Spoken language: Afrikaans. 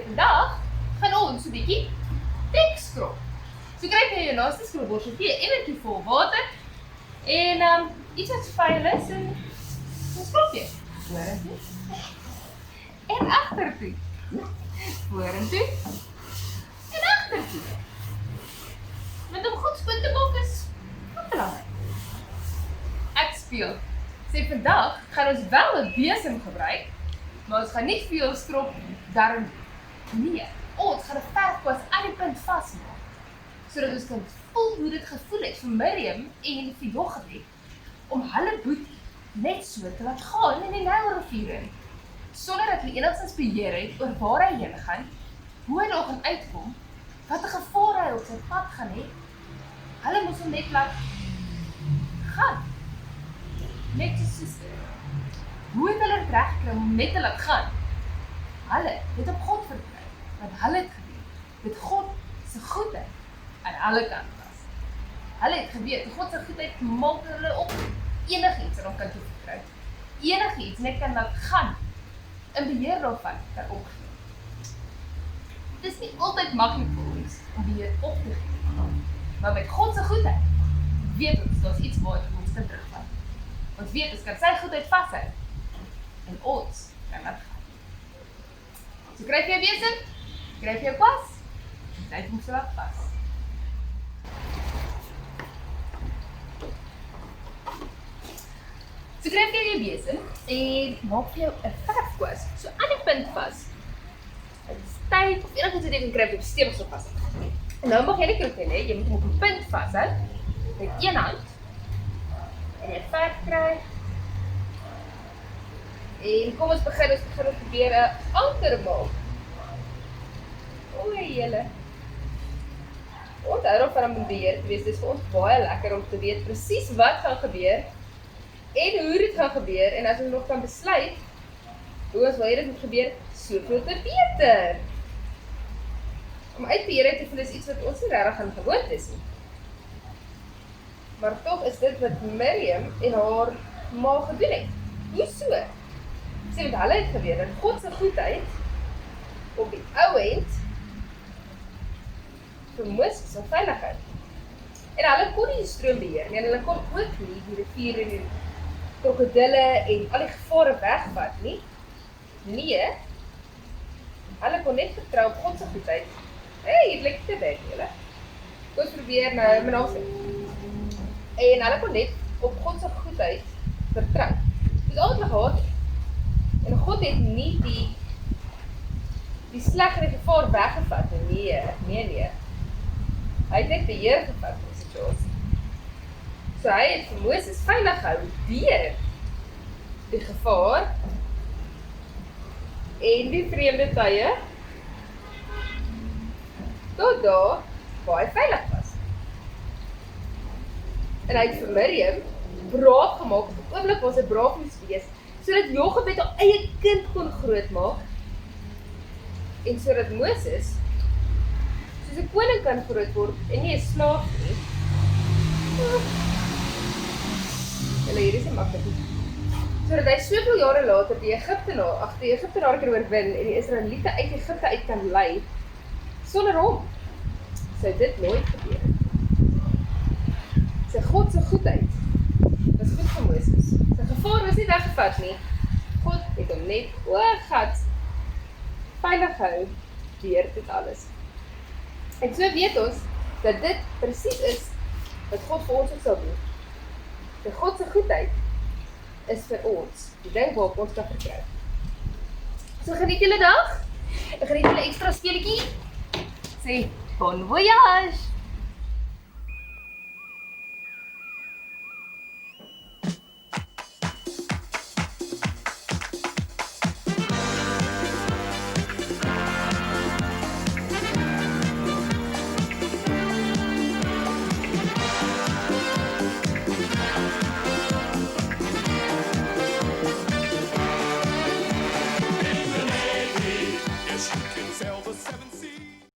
vandag gaan ons 'n bietjie teks skrob. So kry jy jou laaste skropbosseltjie, 'n emmertjie vol water en iets wat vuil is en 'n skropjie. Vorentoe en agtertoe. Vorentoe en agtertoe. Want om goed skoon te maak is ook belangrik. Ek speel. Sê vandag gaan ons wel 'n besem gebruik, maar ons gaan nie veel strop daarin nee. Ons gaan 'n verfkwas aan die punt vasmaak, sodat ons kan voel hoe dit gevoel het vir Miriam en vir Jochebed om hulle boet net so te laat gaan in die Nylrivier in, sonder dat hulle enigstens beheer het oor waar hy heen gaan, hoe hy daar gaan uitkom, wat 'n gevaar hy op sy pad gaan hê. Hulle moes hom net laat gaan. Net so suster. Hoe het hulle dit reggekry om net te laat gaan? Hulle het op God vertrou, want hulle het geweet dat God se goedheid aan alle kante was. Hulle het geweet God se goedheid maak hulle op enigiets en hom kan toevertrou. Enigiets net kan laat gaan, in beheer daarvan kan opgee. Dit is nie altyd maklik vir ons om beheer op te gee, maar met God se goedheid weet ons daar's iets waar ons kan terugval. Ons weet ons kan sy goedheid vashou en ons kan laat gaan. So kry jy 'n besem, kry jy 'n kwas, en tyd om te laat vas. So kry jy 'n besem en maak jou 'n verfkwas so aan die punt vas. Dit is tyd of enigiets wat jy kan kry op die stewig so vas. En nou mag jy nie kroket hê, jy moet hom op die punt vashou met een hand en jy verf kry. En kom ons begin probeer 'n anker maak. Oei julle. Onthou of van beheer te wees, dit is vir ons baie lekker om te weet presies wat gaan gebeur en hoe dit gaan gebeur en as ons nog kan besluit hoe ons wil hê dit moet gebeur, soveel te beter. Om uit beheer te voel is iets wat ons nie regtig aan gewoond is nie. Maar tog is dit wat Miriam en haar ma gedoen het. Hoe so? Sê want hulle het geweet dat God se goedheid op die ou end vir Moses se veiligheid. En hulle kon nie die stroom beheer nie, en hulle kon ook nie die rivier en die krokodille en al die gevare wegvat nie. Nee, hulle kon net vertrou op God se goedheid. Hey, dit lyk te baie, julle. Kom ons probeer nou my naam sê. En hulle kon net op God se goedheid vertrou. Dis al wat hulle gehad het. En God het nie die sleg en die gevaar weggevat nie. Nee. Hy het net beheer gevat vir die situasie. So hy het vir Moses veilig gehou deur die gevaar en die vreemde tye tot daar waar hy veilig was. En hy het vir Miriam braaf gemaak, op die oomblik waar sy braaf moes wees, sodat Jochebed haar eie kind kon grootmaak en sodat Moses soos 'n koning kan grootword en nie 'n slaaf nie. Julle, hier is nie maklik nie. Sodat hy soveel jare later die Egiptenaar kan oorwin en die Israeliete uit Egipte uit kan lei sonder hom. Sou dit nooit gebeur het. Sy God se goedheid was goed vir Moses. Sy gevaar was nie weggevat nie. God het hom net gat veilig hou deur dit alles. En so weet ons dat dit presies is wat God vir ons ook sal doen. Die God se goedheid is vir ons, die ding waarop ons kan vertrou. So geniet julle dag, en geniet julle ekstra speletjie. Sê, bon voyage!